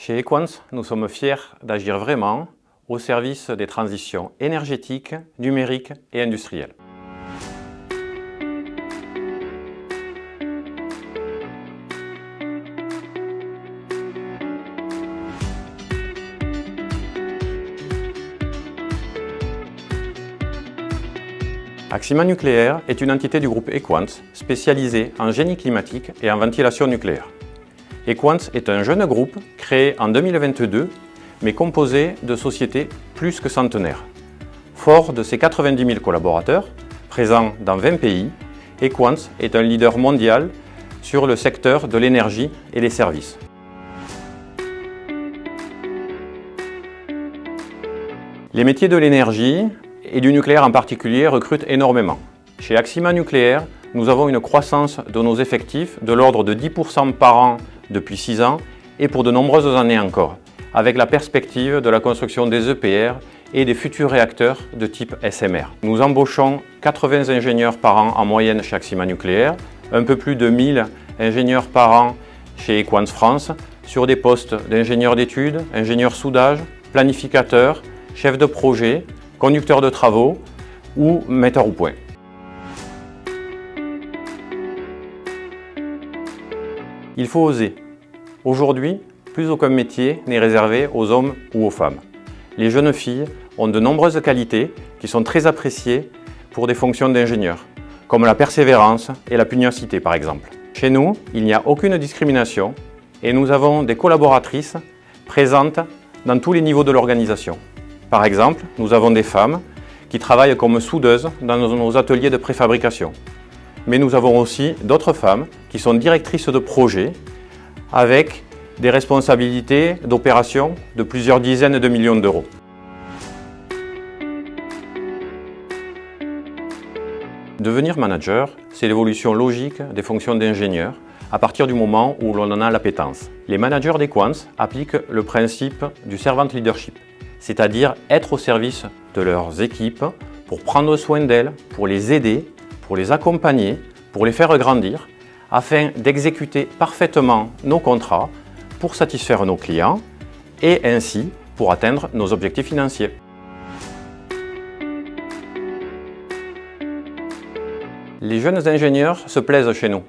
Chez Equans, nous sommes fiers d'agir vraiment au service des transitions énergétiques, numériques et industrielles. Axima Nucléaire est une entité du groupe Equans spécialisée en génie climatique et en ventilation nucléaire. Equans est un jeune groupe créé en 2022, mais composé de sociétés plus que centenaires. Fort de ses 90 000 collaborateurs, présents dans 20 pays, Equans est un leader mondial sur le secteur de l'énergie et les services. Les métiers de l'énergie et du nucléaire en particulier recrutent énormément. Chez Axima Nucléaire, nous avons une croissance de nos effectifs de l'ordre de 10% par an depuis 6 ans et pour de nombreuses années encore, avec la perspective de la construction des EPR et des futurs réacteurs de type SMR. Nous embauchons 80 ingénieurs par an en moyenne chez Axima Nucléaire, un peu plus de 1000 ingénieurs par an chez Equans France, sur des postes d'ingénieurs d'études, ingénieurs soudage, planificateurs, chefs de projet, conducteurs de travaux ou metteurs au point. Il faut oser. Aujourd'hui, plus aucun métier n'est réservé aux hommes ou aux femmes. Les jeunes filles ont de nombreuses qualités qui sont très appréciées pour des fonctions d'ingénieur, comme la persévérance et la pugnacité par exemple. Chez nous, il n'y a aucune discrimination et nous avons des collaboratrices présentes dans tous les niveaux de l'organisation. Par exemple, nous avons des femmes qui travaillent comme soudeuses dans nos ateliers de préfabrication. Mais nous avons aussi d'autres femmes qui sont directrices de projets avec des responsabilités d'opérations de plusieurs dizaines de millions d'euros. Devenir manager, c'est l'évolution logique des fonctions d'ingénieur à partir du moment où l'on en a l'appétence. Les managers d'Equans appliquent le principe du servant leadership, c'est-à-dire être au service de leurs équipes pour prendre soin d'elles, pour les aider, pour les accompagner, pour les faire grandir, afin d'exécuter parfaitement nos contrats pour satisfaire nos clients et ainsi pour atteindre nos objectifs financiers. Les jeunes ingénieurs se plaisent chez nous.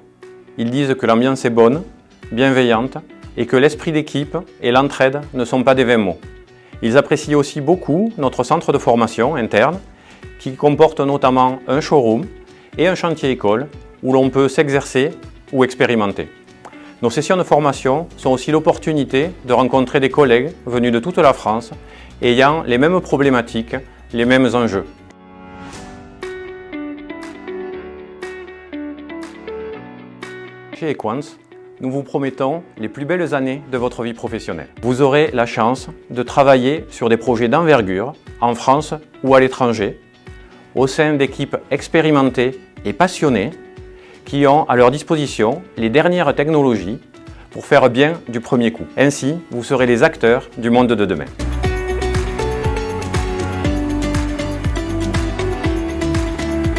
Ils disent que l'ambiance est bonne, bienveillante et que l'esprit d'équipe et l'entraide ne sont pas des vains mots. Ils apprécient aussi beaucoup notre centre de formation interne qui comporte notamment un showroom et un chantier école où l'on peut s'exercer ou expérimenter. Nos sessions de formation sont aussi l'opportunité de rencontrer des collègues venus de toute la France ayant les mêmes problématiques, les mêmes enjeux. Chez Equans, nous vous promettons les plus belles années de votre vie professionnelle. Vous aurez la chance de travailler sur des projets d'envergure en France ou à l'étranger, au sein d'équipes expérimentées et passionnées qui ont à leur disposition les dernières technologies pour faire bien du premier coup. Ainsi, vous serez les acteurs du monde de demain.